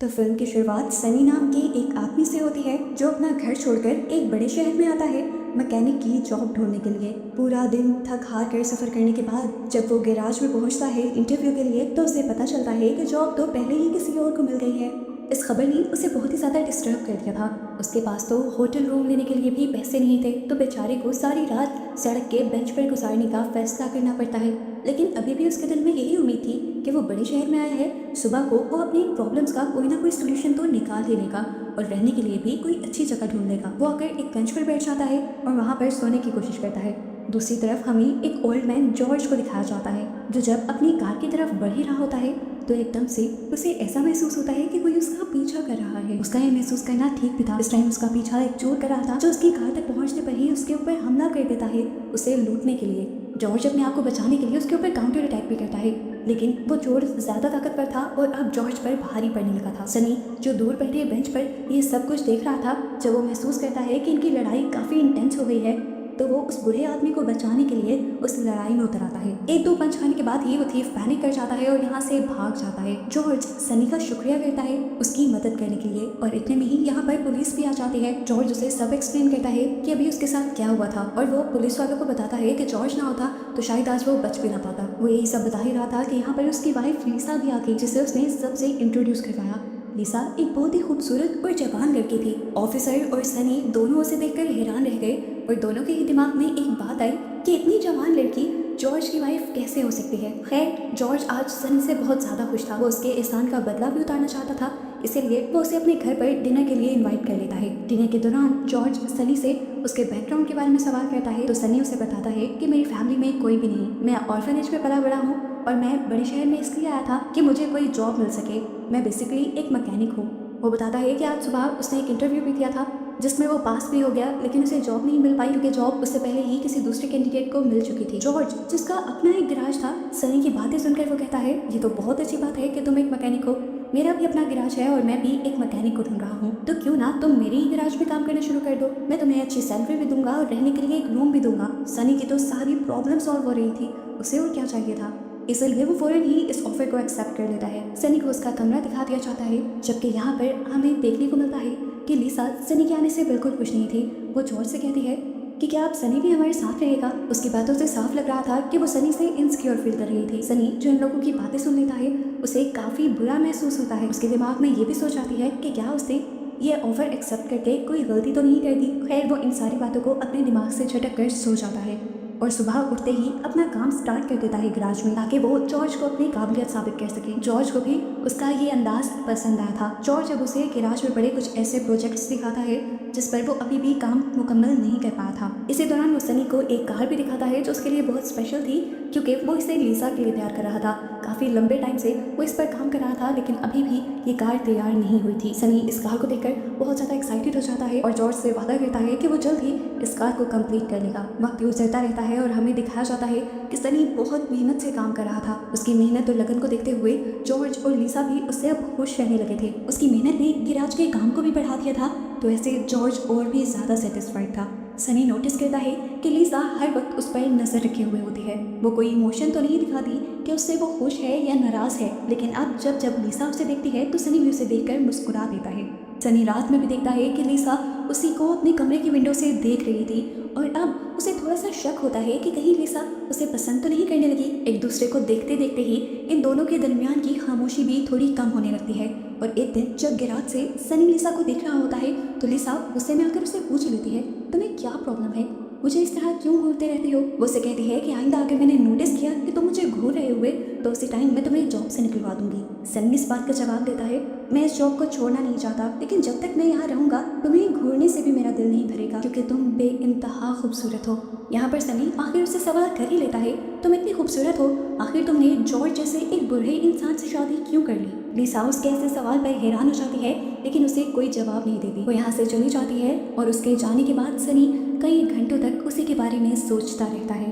तो फिल्म की शुरुआत सनी नाम के एक आदमी से होती है जो अपना घर छोड़कर एक बड़े शहर में आता है मैकेनिक की जॉब ढूंढने के लिए। पूरा दिन थक हार कर सफर करने के बाद जब वो गैराज में पहुंचता है इंटरव्यू के लिए तो उसे पता चलता है कि जॉब तो पहले ही किसी और को मिल गई है। इस खबर ने उसे बहुत ही ज़्यादा डिस्टर्ब कर दिया था। उसके पास तो होटल रूम लेने के लिए भी पैसे नहीं थे तो बेचारे को सारी रात सड़क के बेंच पर गुजारने का फैसला करना पड़ता है। लेकिन अभी भी उसके दिल में यही उम्मीद थी कि वो बड़े शहर में आया है, सुबह को वो अपनी प्रॉब्लम्स का कोई ना कोई सोल्यूशन तो निकाल ही लेगा और रहने के लिए भी कोई अच्छी जगह ढूंढ लेगा। वो आकर एक बेंच पर बैठ जाता है और वहाँ पर सोने की कोशिश करता है। दूसरी तरफ हमें एक ओल्ड मैन जॉर्ज को दिखाया जाता है जो जब अपनी कार की तरफ बढ़ ही रहा होता है तो एकदम से उसे ऐसा महसूस होता है कि कोई उसका पीछा कर रहा है। उसका ये महसूस करना ठीक भी था। इस टाइम उसका पीछा एक चोर कर रहा था जो उसकी कार तक पहुंचने पर ही उसके ऊपर हमला कर देता है उसे लूटने के लिए। जॉर्ज अपने आप को बचाने के लिए उसके ऊपर काउंटर अटैक भी करता है लेकिन वो चोर ज्यादा ताकतवर था और अब जॉर्ज पर भारी पड़ने लगा था। सनी जो दूर बैठे बेंच पर ये सब कुछ देख रहा था, जब वो महसूस करता है कि इनकी लड़ाई काफी इंटेंस हो गई है तो वो उस बुरे आदमी को बचाने के लिए उस लड़ाई में उतर आता है। एक दो पंच खाने के बाद ही वो थीफ पैनिक कर जाता है और यहाँ से भाग जाता है। जॉर्ज सनी का शुक्रिया करता है उसकी मदद करने के लिए और इतने में ही यहाँ पर पुलिस भी आ जाती है। जॉर्ज उसे सब एक्सप्लेन करता है कि अभी उसके साथ क्या हुआ था और वो पुलिस वालों को बताता है कि जॉर्ज ना होता तो शायद आज वो बच भी ना पाता। वो यही सब बता ही रहा था कि यहाँ पर उसकी वाइफ लिसा भी आ गई जिसे उसने सबसे इंट्रोड्यूस करवाया। लिसा एक बहुत ही खूबसूरत और जवान लड़की थी। ऑफिसर और सनी दोनों उसे देखकर हैरान रह गए और दोनों के ही दिमाग में एक बात आई कि इतनी जवान लड़की जॉर्ज की वाइफ कैसे हो सकती है। खैर जॉर्ज आज सनी से बहुत ज़्यादा खुश था। वो उसके एहसान का बदला भी उतारना चाहता था, इसीलिए वो उसे अपने घर पर डिनर के लिए इनवाइट कर लेता है। डिनर के दौरान जॉर्ज सनी से उसके बैकग्राउंड के बारे में सवाल करता है तो सनी उसे बताता है कि मेरी फैमिली में कोई भी नहीं, मैं ऑर्फनेज में पला बड़ा हूँ और मैं बड़े शहर में इसलिए आया था कि मुझे कोई जॉब मिल सके। मैं बेसिकली एक मैकेनिक हूँ। वो बताता है कि आज सुबह उसने एक इंटरव्यू भी किया था जिसमें वो पास भी हो गया लेकिन उसे जॉब नहीं मिल पाई क्योंकि जॉब उससे पहले ही किसी दूसरे कैंडिडेट को मिल चुकी थी। जॉर्ज जिसका अपना एक गैराज था, सनी की बातें सुनकर वो कहता है ये तो बहुत अच्छी बात है कि तुम एक मैकेनिक हो, मेरा भी अपना गैराज है और मैं भी एक मैकेनिक को ढूंढ रहा हूँ, तो क्यों ना तुम मेरे ही गैराज में काम करना शुरू कर दो। मैं तुम्हें अच्छी सैलरी भी दूंगा और रहने के लिए एक रूम भी दूंगा। सनी की तो सारी प्रॉब्लम सॉल्व हो रही थी, उसे और क्या चाहिए था, इसलिए वो फौरन ही इस ऑफर को एक्सेप्ट कर लेता है। सनी को उसका कमरा दिखा दिया जाता है जबकि यहाँ पर हमें देखने को मिलता है कि लिसा सनी के आने से बिल्कुल खुश नहीं थी। वो जॉर्ज से कहती है कि क्या आप सनी भी हमारे साथ रहेगा। उसकी बातों से साफ लग रहा था कि वो सनी से इनसिक्योर फील कर रही थी। सनी जो इन लोगों की बातें सुन लेता है उसे काफ़ी बुरा महसूस होता है। उसके दिमाग में ये भी सोच आती है कि क्या उसने ये ऑफर एक्सेप्ट करके कोई गलती तो नहीं कर दी। खैर वो इन सारी बातों को अपने दिमाग से झटक कर सो जाता है और सुबह उठते ही अपना काम स्टार्ट कर देता है गैराज में ताकि वो जॉर्ज को अपनी काबिलियत साबित कर सके। जॉर्ज को भी उसका ये अंदाज पसंद आया था। जॉर्ज अब उसे गैराज में बड़े कुछ ऐसे प्रोजेक्ट्स दिखाता है जिस पर वो अभी भी काम मुकम्मल नहीं कर पाया था। इसी दौरान वो सनी को एक कार भी दिखाता है जो उसके लिए बहुत स्पेशल थी क्योंकि वो इसे लिसा के लिए तैयार कर रहा था। काफ़ी लंबे टाइम से वो इस पर काम कर रहा था लेकिन अभी भी ये कार तैयार नहीं हुई थी। सनी इस कार को देखकर बहुत ज़्यादा एक्साइटेड हो जाता है और जॉर्ज से वादा करता है कि वो जल्द ही इस कार को कंप्लीट कर लेगा। वक्त गुजरता रहता है और हमें दिखाया जाता है कि सनी बहुत मेहनत से काम कर रहा था। उसकी मेहनत और लगन को देखते हुए जॉर्ज और लिसा भी उससे अब खुश रहने लगे थे। उसकी मेहनत ने गैराज के काम को भी बढ़ा दिया था तो ऐसे जॉर्ज और भी ज़्यादा सेटिस्फाइड था। सनी नोटिस करता है कि लिसा हर वक्त उस पर नज़र रखे हुए होती है। वो कोई इमोशन तो नहीं दिखाती कि उससे वो खुश है या नाराज़ है, लेकिन अब जब लिसा उसे देखती है तो सनी भी उसे देखकर मुस्कुरा देता है। सनी रात में भी देखता है कि लिसा उसी को अपने कमरे की विंडो से देख रही थी और अब उसे थोड़ा सा शक होता है कि कहीं लिसा उसे पसंद तो नहीं करने लगी। एक दूसरे को देखते देखते ही इन दोनों के दरमियान की खामोशी भी थोड़ी कम होने लगती है और एक दिन जब गैराज से सनी लिसा को देख रहा होता है तो लिसा गुस्से में आकर उसे पूछ लेती है तुम्हें क्या प्रॉब्लम है, मुझे इस तरह क्यों घूरते रहती हो। वो उसे कहती है कि आइंदा अगर मैंने नोटिस किया कि तुम मुझे घूर रहे हुए तो उसी टाइम मैं तुम्हें जॉब से निकलवा दूंगी। सनी इस बात का जवाब देता है मैं इस जॉब को छोड़ना नहीं चाहता लेकिन जब तक मैं यहाँ रहूँगा तुम्हें घूरने से भी मेरा दिल नहीं भरेगा क्योंकि तुम बेइंतहा खूबसूरत हो। यहाँ पर सनी आखिर उससे सवाल कर ही लेता है तुम इतनी खूबसूरत हो, आखिर तुमने जॉर्ज जैसे एक बुरे इंसान से शादी क्यों कर ली। लिसा उसके ऐसे सवाल पर हैरान हो जाती है लेकिन उसे कोई जवाब नहीं देती। वो यहाँ से चली जाती है और उसके जाने के बाद सनी कई घंटों तक उसी के बारे में सोचता रहता है।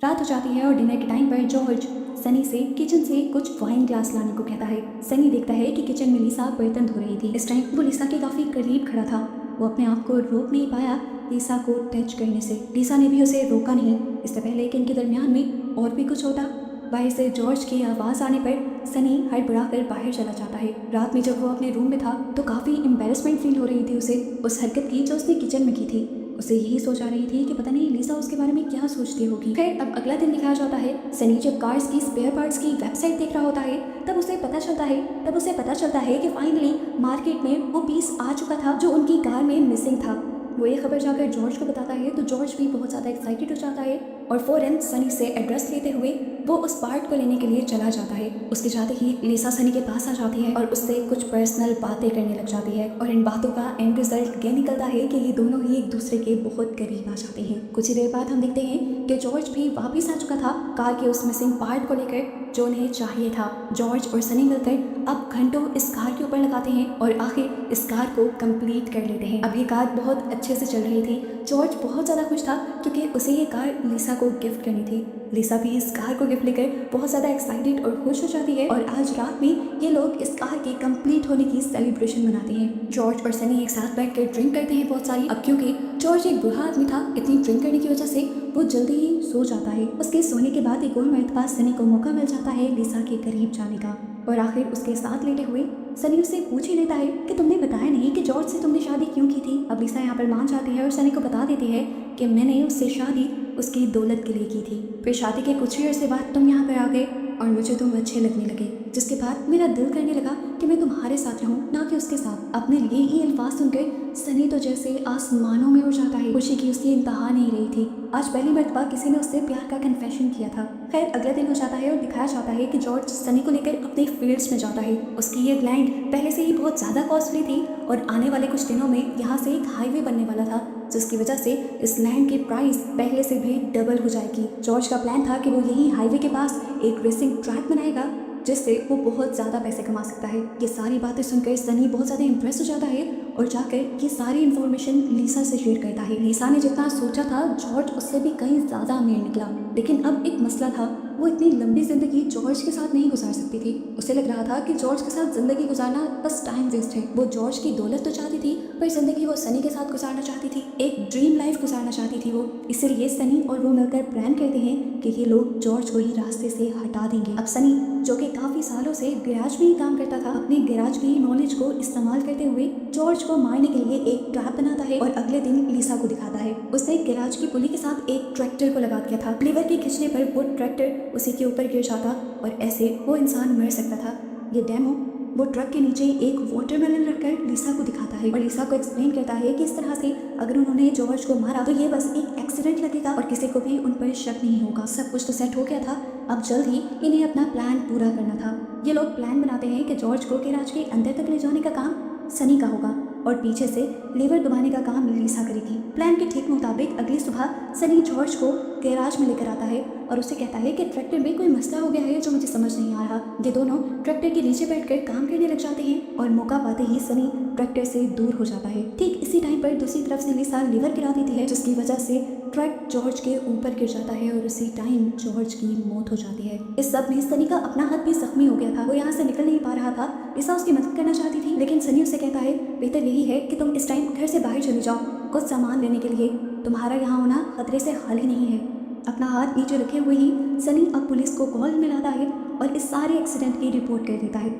रात हो जाती है और डिनर के टाइम पर जॉर्ज सनी से किचन से कुछ वाइन ग्लास लाने को कहता है। सनी देखता है कि किचन में लिसा बर्तन धो रही थी। इस टाइम वो लिसा के काफ़ी करीब खड़ा था। वो अपने आप को रोक नहीं पाया लिसा को टच करने से। लिसा ने भी उसे रोका नहीं। इससे पहले कि इनके दरमियान में और भी कुछ होता, बाहर से जॉर्ज की आवाज़ आने पर सनी हड़बड़ाकर बाहर चला जाता है। रात में जब वो अपने रूम में था तो काफ़ी एम्बेरसमेंट फील हो रही थी उसे उस हरकत की जो उसने किचन में की थी। उसे यही सोच आ रही थी कि पता नहीं लिसा उसके बारे में क्या सोचती होगी। फिर अब अगला दिन दिखाया जाता है। सनी जब कार्स की स्पेयर पार्ट्स की वेबसाइट देख रहा होता है तब उसे पता चलता है कि फाइनली मार्केट में वो पीस आ चुका था जो उनकी कार में मिसिंग था। वो ये खबर जाकर जॉर्ज को बताता है तो जॉर्ज भी बहुत ज़्यादा एक्साइटेड हो जाता है और फ़ौरन सनी से एड्रेस लेते हुए वो उस पार्ट को लेने के लिए चला जाता है। उसके जाते ही लिसा सनी के पास आ जाती है और उससे कुछ पर्सनल बातें करने लग जाती है और इन बातों का एंड रिजल्ट ये निकलता है कि ये दोनों ही एक दूसरे के बहुत करीब आ जाते हैं। कुछ ही देर बाद हम देखते हैं कि जॉर्ज भी वापस आ चुका था कार के उस मिसिंग पार्ट को लेकर जो उन्हें चाहिए था। जॉर्ज और सनी मिलकर अब घंटों इस कार के ऊपर लगाते हैं और आखिर इस कार को कंप्लीट कर लेते हैं। अब ये कार बहुत अच्छे से चल रही थी। जॉर्ज बहुत ज़्यादा खुश था क्योंकि उसे ये कार लिसा को गिफ्ट करनी थी। लिसा भी इस कार को गिफ्ट लेकर बहुत ज़्यादा एक्साइटेड और खुश हो जाती है और आज रात में ये लोग इस कार के कंप्लीट होने की सेलिब्रेशन मनाते हैं। जॉर्ज और सनी एक साथ बैठ कर ड्रिंक करते हैं बहुत सारी। अब क्योंकि जॉर्ज एक बूढ़ा आदमी था इतनी ड्रिंक करने की वजह से वो जल्दी ही सो जाता है। उसके सोने के बाद एक और मरतबा सनी को मौका मिल जाता है लिसा के करीब जाने का और आखिर उसके साथ लेटे हुए सनी उससे पूछ ही लेता है कि तुमने बताया नहीं कि जॉर्ज से तुमने शादी क्यों की थी। अब लिसा यहाँ पर मान जाती है और सनी को बता देती है कि मैंने उससे शादी उसकी दौलत के लिए की थी। फिर शादी के कुछ ही अर्से बाद तुम यहाँ पर आ गए और मुझे तुम अच्छे लगने लगे, जिसके बाद मेरा दिल करने लगा कि मैं तुम्हारे साथ रहूं ना कि उसके साथ। अपने लिए ये अल्फाज सुनकर सनी तो जैसे आसमानों में उड़ जाता है। खुशी की उसकी इंतहा नहीं रही थी। आज पहली मरतबा किसी ने उससे प्यार का कन्फेशन किया था। खैर अगला दिन हो जाता है और दिखाया जाता है कि जॉर्ज सनी को लेकर अपने फील्ड्स में जाता है। उसकी ये लैंड पहले से ही बहुत ज़्यादा कॉस्टली थी और आने वाले कुछ दिनों में यहाँ से एक हाईवे बनने वाला था, जिसकी वजह से इस लैंड की प्राइस पहले से भी डबल हो जाएगी। जॉर्ज का प्लान था कि वो यही हाईवे के पास एक रेसिंग ट्रैक बनाएगा जिससे वो बहुत ज़्यादा पैसे कमा सकता है। ये सारी बातें सुनकर सनी बहुत ज़्यादा इंप्रेस हो जाता है और जाकर ये सारी इन्फॉर्मेशन लिसा से शेयर करता है। लिसा ने जितना सोचा था जॉर्ज उससे भी कहीं ज़्यादा अमीर निकला, लेकिन अब एक मसला था। वो इतनी लंबी ज़िंदगी जॉर्ज के साथ नहीं गुजार सकती थी। उसे लग रहा था कि जॉर्ज के साथ ज़िंदगी गुजारना बस टाइम वेस्ट है। वो जॉर्ज की दौलत तो चाहती थी पर ज़िंदगी वो सनी के साथ गुजारना चाहती थी। एक ड्रीम लाइफ गुजारना चाहती थी वो। इसीलिए सनी और वो मिलकर प्लान करते हैं कि ये लोग जॉर्ज को ही रास्ते से हटा देंगे। अब सनी जो कि काफ़ी सालों से गैराज में ही काम करता था, अपने गैराज की नॉलेज को इस्तेमाल करते हुए जॉर्ज को मारने के लिए एक ट्रैप बनाता है और अगले दिन लिसा को दिखाता है। उसने गैराज की पुली के साथ एक ट्रैक्टर को लगा दिया था। लीवर के खींचने पर वो ट्रैक्टर उसी के ऊपर गिर जाता और ऐसे वो इंसान मर सकता था। ये डेमो वो ट्रक के नीचे एक वाटरमेलन रखकर लिसा को दिखाता है और लिसा को एक्सप्लेन करता है कि इस तरह से अगर उन्होंने जॉर्ज को मारा तो ये बस एक एक्सीडेंट लगेगा और किसी को भी उन पर शक नहीं होगा। सब कुछ तो सेट हो गया था, अब जल्द ही इन्हें अपना प्लान पूरा करना था। ये लोग प्लान बनाते हैं कि जॉर्ज को गैराज के अंदर तक ले जाने का काम सनी का होगा और पीछे से लीवर दबाने का काम लिसा करेगी। प्लान के ठीक मुताबिक अगली सुबह सनी जॉर्ज को गैराज में लेकर आता है और उसे कहता है कि ट्रैक्टर में कोई मसला हो गया है जो मुझे समझ नहीं आ रहा। ये दोनों ट्रैक्टर के नीचे बैठकर काम करने लग जाते हैं और मौका पाते ही सनी ट्रैक्टर से दूर हो जाता है। ठीक इसी टाइम पर दूसरी तरफ से लिसा लीवर गिरा देती है, जिसकी वजह से ट्रक जॉर्ज के ऊपर गिर जाता है और उसी टाइम जॉर्ज की मौत हो जाती है। इस सब में सनी का अपना हाथ भी जख्मी हो गया था। वो यहाँ से निकल नहीं पा रहा था। लिसा उसकी मदद करना चाहती थी, लेकिन सनी उसे कहता है बेहतर यही है कि तुम इस टाइम घर से बाहर चले जाओ कुछ सामान लेने के लिए। तुम्हारा यहाँ होना खतरे से खाली नहीं है। अपना हाथ नीचे रखे हुए ही सनी अब पुलिस को कॉल मिलाता है और इस सारे एक्सीडेंट की रिपोर्ट कर देता है।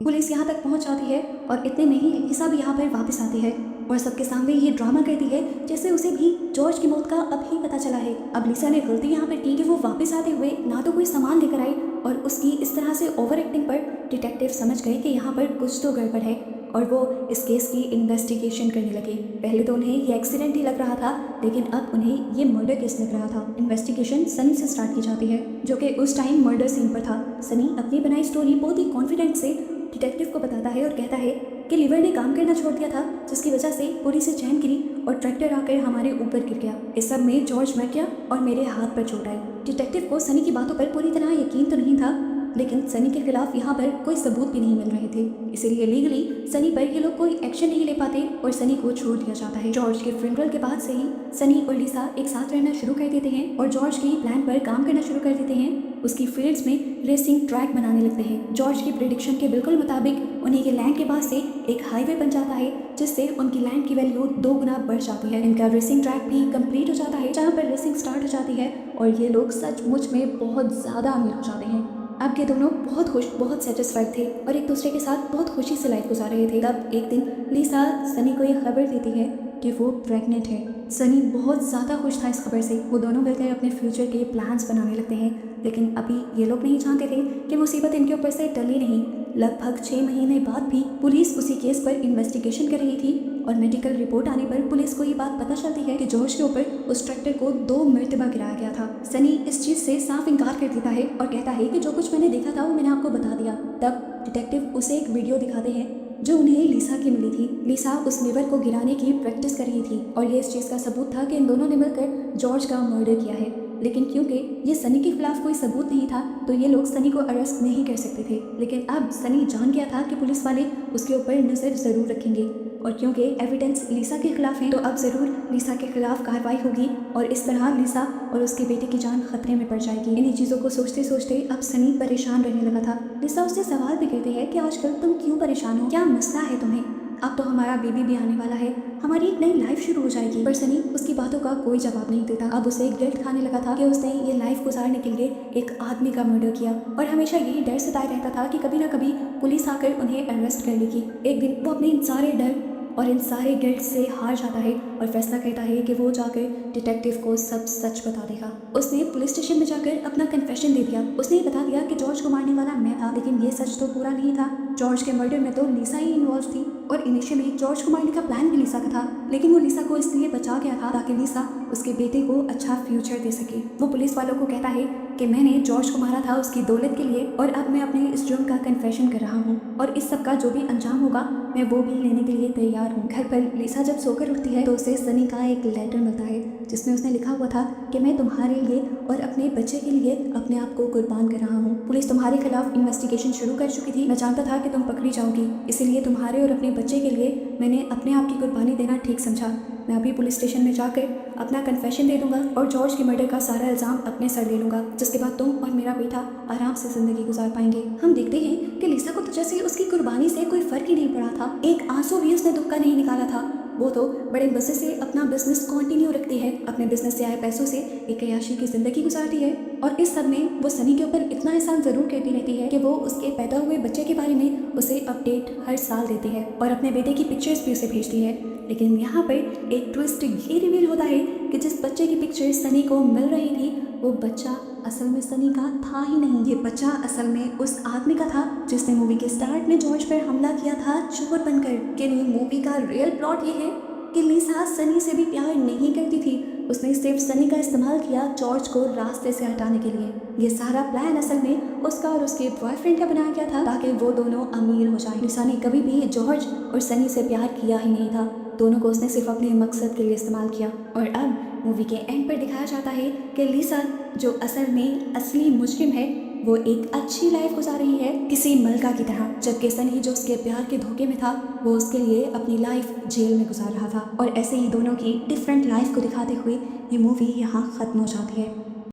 पुलिस यहाँ तक पहुँच जाती है और इतने में ही लिसा भी यहाँ पर वापस आती है और सबके सामने ये ड्रामा करती है जैसे उसे भी जॉर्ज की मौत का अभी पता चला है। अब लिसा ने गलती यहाँ पर की कि वो वापस आते हुए ना तो कोई सामान लेकर आई और उसकी इस तरह से ओवर एक्टिंग पर डिटेक्टिव समझ गए कि यहाँ पर कुछ तो गड़बड़ है और वो इस केस की इन्वेस्टिगेशन करने लगे। पहले तो उन्हें ये एक्सीडेंट ही लग रहा था, लेकिन अब उन्हें ये मर्डर केस लग रहा था। इन्वेस्टिगेशन सनी से स्टार्ट की जाती है, जो कि उस टाइम मर्डर सीन पर था। सनी अपनी बनाई स्टोरी बहुत ही कॉन्फिडेंस से डिटेक्टिव को बताता है और कहता है कि लीवर ने काम करना छोड़ दिया था, जिसकी वजह से पूरी से चैन गिरी और ट्रैक्टर आकर हमारे ऊपर गिर गया। इस सब में जॉर्ज मर गया और मेरे हाथ पर चोट आई। डिटेक्टिव को सनी की बातों पर पूरी तरह यकीन तो नहीं था, लेकिन सनी के खिलाफ यहाँ पर कोई सबूत भी नहीं मिल रहे थे, इसीलिए लीगली सनी पर ये लोग कोई एक्शन नहीं ले पाते और सनी को छोड़ दिया जाता है। जॉर्ज के फ्यूनरल के बाद से ही सनी और लिसा एक साथ रहना शुरू कर देते हैं और जॉर्ज के प्लान पर काम करना शुरू कर देते हैं। उसकी फील्ड्स में रेसिंग ट्रैक बनाने लगते हैं। जॉर्ज की प्रेडिक्शन के बिल्कुल मुताबिक उन्हीं के लैंड के पास से एक हाईवे बन जाता है, जिससे उनकी लैंड की वैल्यू 2 गुना बढ़ जाती है। इनका रेसिंग ट्रैक भी कंप्लीट हो जाता है, जहाँ पर रेसिंग स्टार्ट हो जाती है और ये लोग सचमुच में बहुत ज़्यादा अमीर हो जाते हैं। अब ये दोनों बहुत खुश, बहुत सेटिस्फाइड थे और एक दूसरे के साथ बहुत खुशी से लाइफ गुजार रहे थे। तब एक दिन लिसा सनी को ये खबर देती है कि वो प्रेग्नेंट है। सनी बहुत ज़्यादा खुश था इस खबर से। वो दोनों मिलकर अपने फ्यूचर के प्लान्स बनाने लगते हैं, लेकिन अभी ये लोग नहीं जानते थे कि मुसीबत इनके ऊपर से टली नहीं। लगभग 6 महीने बाद भी पुलिस उसी केस पर इन्वेस्टिगेशन कर रही थी और मेडिकल रिपोर्ट आने पर पुलिस को ये बात पता चलती है कि जॉर्ज के ऊपर उस ट्रैक्टर को 2 मरतबा गिराया गया था। सनी इस चीज़ से साफ इनकार कर देता है और कहता है कि जो कुछ मैंने देखा था वो मैंने आपको बता दिया। तब डिटेक्टिव उसे एक वीडियो दिखाते हैं जो उन्हें लिसा की मिली थी। लिसा उस लिवर को गिराने की प्रैक्टिस कर रही थी और ये इस चीज़ का सबूत था कि इन दोनों ने मिलकर जॉर्ज का मर्डर किया है। लेकिन क्योंकि ये सनी के खिलाफ कोई सबूत नहीं था तो ये लोग सनी को अरेस्ट नहीं कर सकते थे। लेकिन अब सनी जान गया था कि पुलिस वाले उसके ऊपर नज़र ज़रूर रखेंगे और क्योंकि एविडेंस लिसा के खिलाफ है तो अब ज़रूर लिसा के खिलाफ कार्रवाई होगी और इस तरह लिसा और उसके बेटे की जान खतरे में पड़ जाएगी। इन्हीं चीज़ों को सोचते सोचते अब सनी परेशान रहने लगा था। लिसा उससे सवाल भी करती है कि आजकल तुम क्यों परेशान हो, क्या मसला है तुम्हें? अब तो हमारा बेबी भी आने वाला है, हमारी एक नई लाइफ शुरू हो जाएगी। पर सनी उसकी बातों का कोई जवाब नहीं देता। अब उसे गिल्ट खाने लगा था कि उसने ये लाइफ गुजारने के लिए एक आदमी का मर्डर किया और हमेशा यही डर सताए रहता था कि कभी ना कभी पुलिस आकर उन्हें अरेस्ट कर लेगी। एक दिन वो अपने इन सारे डर और इन सारे गिल्ट से हार जाता है और फैसला करता है कि वो जाकर डिटेक्टिव को सब सच बता देगा। उसने पुलिस स्टेशन में जाकर अपना कन्फेशन दे दिया। उसने बता दिया कि जॉर्ज को मारने वाला मैं था, लेकिन ये सच तो पूरा नहीं था। जॉर्ज के मर्डर में तो लिसा ही इन्वॉल्व थी और इनिशियली जॉर्ज को मारने का प्लान भी लिसा का था, लेकिन वो लिसा को इसलिए बचा गया था ताकि लिसा उसके बेटे को अच्छा फ्यूचर दे सके। वो पुलिस वालों को कहता है कि मैंने जॉर्ज को मारा था उसकी दौलत के लिए और अब मैं अपने इस जुर्म का कन्फेशन कर रहा हूँ और इस सब का जो भी अंजाम होगा मैं वो भी लेने के लिए तैयार हूँ। घर पर लिसा जब सोकर उठती है तो उसे सनी का एक लेटर मिलता है जिसमें उसने लिखा हुआ था कि मैं तुम्हारे लिए और अपने बच्चे के लिए अपने आप को कुर्बान कर रहा हूँ। पुलिस तुम्हारे खिलाफ इन्वेस्टिगेशन शुरू कर चुकी थी। मैं जानता था कि तुम पकड़ी जाओगी, इसीलिए तुम्हारे और अपने बच्चे के लिए मैंने अपने आप की कुर्बानी देना ठीक समझा। मैं अभी पुलिस स्टेशन में जाकर अपना कन्फेशन दे दूंगा और जॉर्ज के मर्डर का सारा इल्ज़ाम अपने सर ले लूँगा, जिसके बाद तुम और मेरा बेटा आराम से ज़िंदगी गुजार पाएंगे। हम देखते हैं कि लिसा को तो जैसे उसकी कुर्बानी से कोई फ़र्क ही नहीं पड़ा था, एक आंसू भी उसने दुख का नहीं निकाला था। वो तो बड़े मज़े से अपना बिजनेस कंटिन्यू रखती है, अपने बिजनेस से आए पैसों से एक अय्याशी की ज़िंदगी गुजारती है और इस सब में वो सनी के ऊपर इतना एहसान ज़रूर करती रहती है कि वो उसके पैदा हुए बच्चे के बारे में उसे अपडेट हर साल देती है और अपने बेटे की पिक्चर्स भी उसे भेजती है। लेकिन यहाँ पर एक ट्विस्ट ये रिवील होता है कि जिस बच्चे की पिक्चर सनी को मिल रही थी वो बच्चा असल में सनी का था ही नहीं। ये बच्चा असल में उस आदमी का था जिसने मूवी के स्टार्ट में जॉर्ज पर हमला किया था चोर बनकर। कि मूवी का रियल प्लॉट ये है कि लिसा सनी से भी प्यार नहीं करती थी, उसने सिर्फ सनी का इस्तेमाल किया जॉर्ज को रास्ते से हटाने के लिए। ये सारा प्लान असल में उसका और उसके बॉयफ्रेंड का बनाया गया था ताकि वो दोनों अमीर हो जाएं। लिसा ने कभी भी जॉर्ज और सनी से प्यार किया ही नहीं था, दोनों को उसने सिर्फ अपने मकसद के लिए इस्तेमाल किया। और अब मूवी के एंड पर दिखाया जाता है कि लिसा जो असल में असली मुजरिम है वो एक अच्छी लाइफ गुजार रही है किसी मलका की तरह, जबकि सनी जो उसके प्यार के धोखे में था वो उसके लिए अपनी लाइफ जेल में गुजार रहा था। और ऐसे ही दोनों की डिफरेंट लाइफ को दिखाते हुए ये मूवी यहाँ ख़त्म हो जाती है।